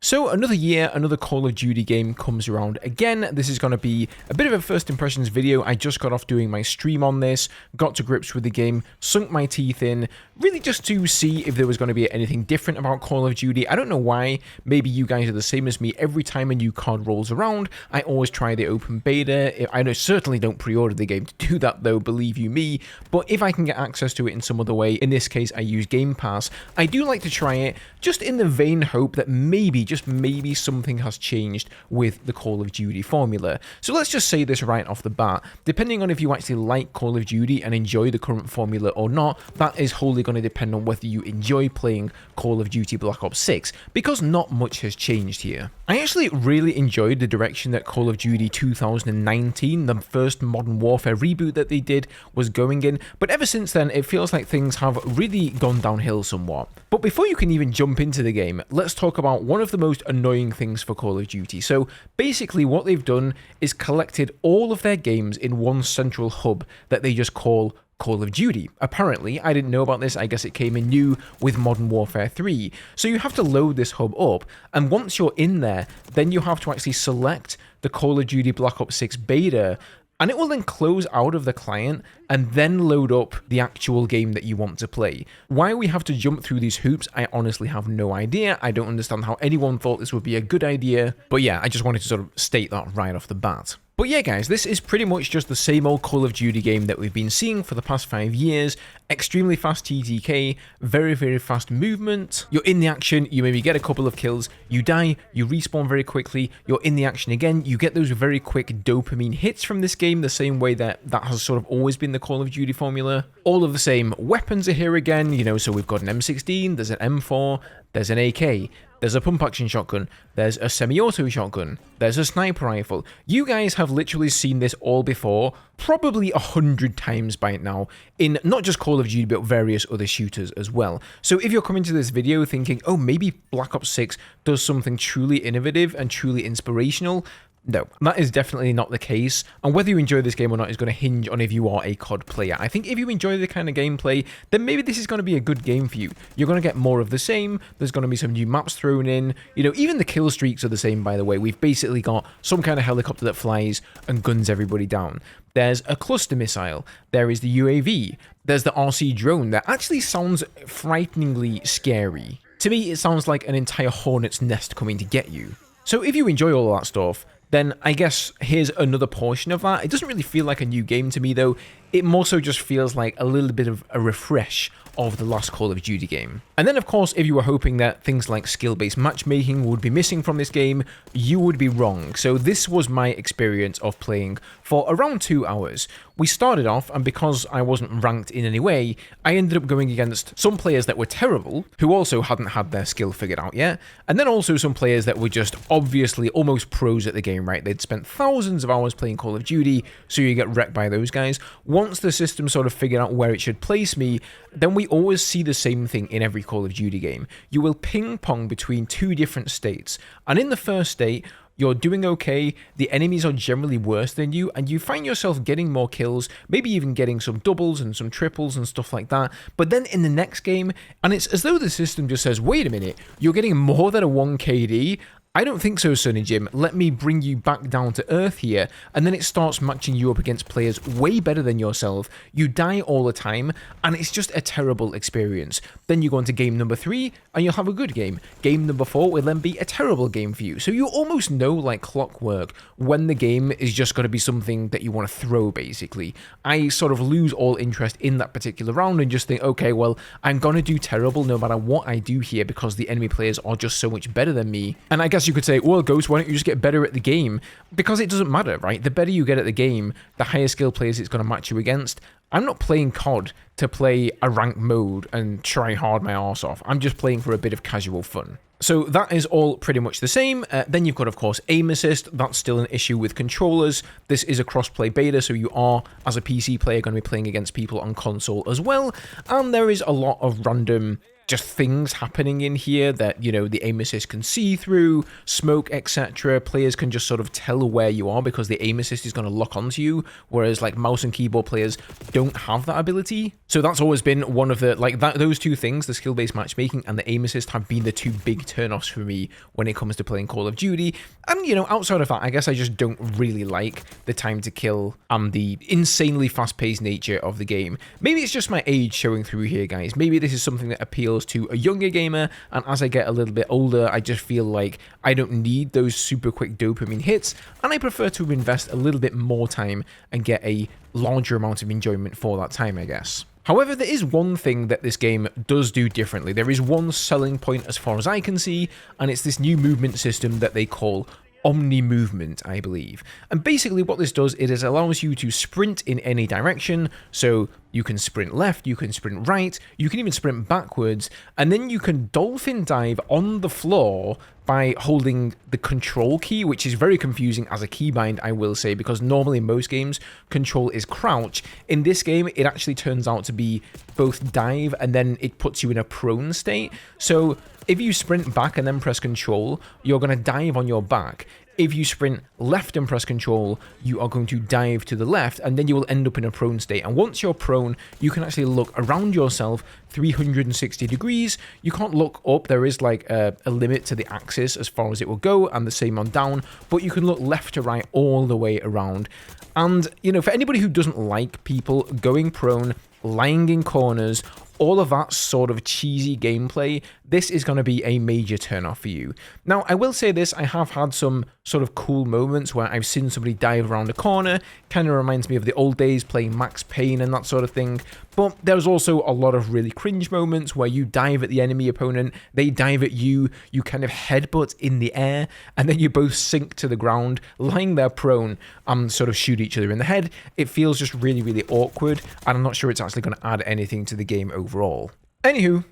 So another year, another Call of Duty game comes around again. This is going to be a bit of a first impressions video. I just got off doing my stream on this, got to grips with the game, sunk my teeth in, really just to see if there was going to be anything different about Call of Duty. I don't know why. Maybe you guys are the same as me. Every time a new card rolls around, I always try the open beta. I certainly don't pre-order the game to do that though, believe you me. But if I can get access to it in some other way, in this case I use Game Pass, I do like to try it just in the vain hope that maybe, just maybe something has changed with the Call of Duty formula. So let's just say this right off the bat. Depending on if you actually like Call of Duty and enjoy the current formula or not, that is wholly going to depend on whether you enjoy playing Call of Duty Black Ops 6, because not much has changed here. I actually really enjoyed the direction that Call of Duty 2019, the first Modern Warfare reboot that they did, was going in, but ever since then it feels like things have really gone downhill somewhat. But before you can even jump into the game, let's talk about one of the most annoying things for Call of Duty. So basically what they've done is collected all of their games in one central hub that they just call Call of Duty. Apparently, I didn't know about this, I guess it came in new with Modern Warfare 3. So you have to load this hub up, and once you're in there, then you have to actually select the Call of Duty Black Ops 6 beta, and it will then close out of the client and then load up the actual game that you want to play. Why we have to jump through these hoops, I honestly have no idea. I don't understand how anyone thought this would be a good idea. But yeah, I just wanted to sort of state that right off the bat. But yeah guys, this is pretty much just the same old Call of Duty game that we've been seeing for the past 5 years. Extremely fast TTK, very fast movement. You're in the action, you maybe get a couple of kills, you die, you respawn very quickly, you're in the action again, you get those very quick dopamine hits from this game, the same way that has sort of always been the Call of Duty formula. All of the same weapons are here again, you know, so we've got an M16, there's an M4, there's an AK, there's a pump action shotgun, there's a semi-auto shotgun, there's a sniper rifle. You guys have literally seen this all before, probably 100 times by now, in not just Call of Duty but various other shooters as well. So if you're coming to this video thinking, oh, maybe Black Ops 6 does something truly innovative and truly inspirational, no, that is definitely not the case, and whether you enjoy this game or not is going to hinge on if you are a COD player. I think if you enjoy the kind of gameplay, then maybe this is going to be a good game for you. You're going to get more of the same, there's going to be some new maps thrown in, you know, even the kill streaks are the same, by the way. We've basically got some kind of helicopter that flies and guns everybody down. There's a cluster missile, there is the UAV, there's the RC drone that actually sounds frighteningly scary. To me, it sounds like an entire hornet's nest coming to get you. So if you enjoy all of that stuff, then I guess here's another portion of that. It doesn't really feel like a new game to me though. It more so just feels like a little bit of a refresh of the last Call of Duty game. And then of course, if you were hoping that things like skill-based matchmaking would be missing from this game, you would be wrong. So this was my experience of playing for around 2 hours. We started off, and because I wasn't ranked in any way, I ended up going against some players that were terrible, who also hadn't had their skill figured out yet, and then also some players that were just obviously almost pros at the game, right? They'd spent thousands of hours playing Call of Duty, so you get wrecked by those guys. Once the system sort of figured out where it should place me, then we always see the same thing in every Call of Duty game. You will ping pong between two different states, and in the first state, you're doing okay, the enemies are generally worse than you, and you find yourself getting more kills, maybe even getting some doubles and some triples and stuff like that. But then in the next game, and it's as though the system just says, wait a minute, you're getting more than a 1 KD? I don't think so, Sonny Jim. Let me bring you back down to earth here. And then it starts matching you up against players way better than yourself. You die all the time, and it's just a terrible experience. Then you go into game number 3, and you'll have a good game. Game number 4 will then be a terrible game for you. So you almost know, like clockwork, when the game is just going to be something that you want to throw, basically. I sort of lose all interest in that particular round and just think, okay, well, I'm going to do terrible no matter what I do here because the enemy players are just so much better than me. And I guess you could say, well, Ghost, why don't you just get better at the game? Because it doesn't matter, right? The better you get at the game, the higher skill players it's going to match you against. I'm not playing COD to play a ranked mode and try hard my arse off. I'm just playing for a bit of casual fun. So that is all pretty much the same. Then you've got, of course, aim assist. That's still an issue with controllers. This is a cross-play beta, so you are, as a PC player, going to be playing against people on console as well. And there is a lot of random just things happening in here that, you know, the aim assist can see through, smoke, etc. Players can just sort of tell where you are because the aim assist is going to lock onto you, whereas like mouse and keyboard players don't have that ability. So that's always been one of the, like, those two things, the skill-based matchmaking and the aim assist, have been the two big turnoffs for me when it comes to playing Call of Duty. And, you know, outside of that, I guess I just don't really like the time to kill and the insanely fast-paced nature of the game. Maybe it's just my age showing through here, guys. Maybe this is something that appeals to a younger gamer, and as I get a little bit older, I just feel like I don't need those super quick dopamine hits, and I prefer to invest a little bit more time and get a larger amount of enjoyment for that time, I guess. However, there is one thing that this game does do differently. There is one selling point as far as I can see, and it's this new movement system that they call omni-movement, I believe. And basically what this does, it allows you to sprint in any direction. So you can sprint left, you can sprint right, you can even sprint backwards, and then you can dolphin dive on the floor by holding the control key, which is very confusing as a keybind, I will say, because normally in most games, control is crouch. In this game, it actually turns out to be both dive and then it puts you in a prone state. So if you sprint back and then press control, you're going to dive on your back. If you sprint left and press control, you are going to dive to the left, and then you will end up in a prone state. And once you're prone, you can actually look around yourself 360 degrees. You can't look up. There is like a limit to the axis as far as it will go, and the same on down, but you can look left to right all the way around. And, you know, for anybody who doesn't like people going prone, lying in corners, all of that sort of cheesy gameplay, this is going to be a major turnoff for you. Now, I will say this, I have had some sort of cool moments where I've seen somebody dive around a corner. Kind of reminds me of the old days playing Max Payne and that sort of thing. But there's also a lot of really cringe moments where you dive at the enemy opponent, they dive at you, you kind of headbutt in the air, and then you both sink to the ground, lying there prone, and sort of shoot each other in the head. It feels just really, really awkward, and I'm not sure it's actually going to add anything to the game overall. Anywho,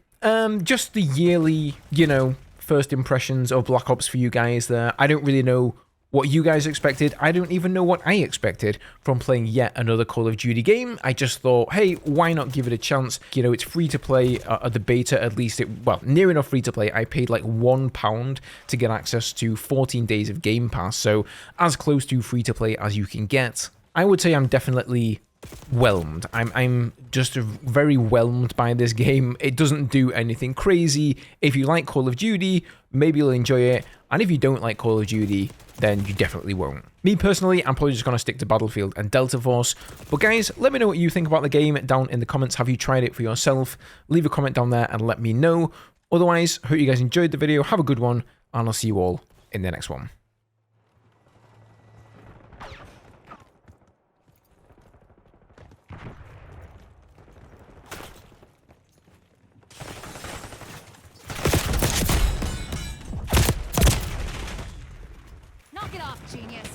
just the yearly, you know, first impressions of Black Ops for you guys there. I don't really know what you guys expected. I don't even know what I expected from playing yet another Call of Duty game. I just thought, hey, why not give it a chance? You know, it's free to play at the beta, at least. Well, near enough free to play. I paid like £1 to get access to 14 days of Game Pass, so as close to free to play as you can get. I would say I'm definitely whelmed. I'm just very whelmed by this game. It doesn't do anything crazy. If you like Call of Duty, maybe you'll enjoy it, and if you don't like Call of Duty, then you definitely won't. Me personally, I'm probably just going to stick to Battlefield and Delta Force. But guys, let me know what you think about the game down in the comments. Have you tried it for yourself? Leave a comment down there and let me know. Otherwise, hope you guys enjoyed the video. Have a good one, and I'll see you all in the next one. Knock it off, genius.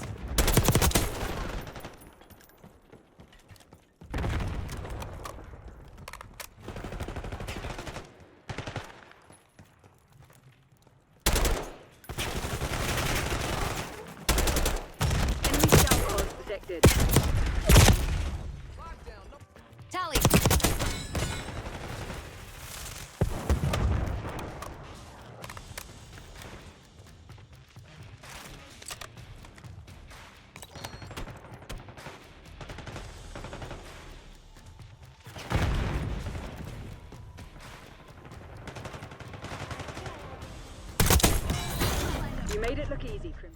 Enemy scout post detected. Tally. You made it look easy, Crimson.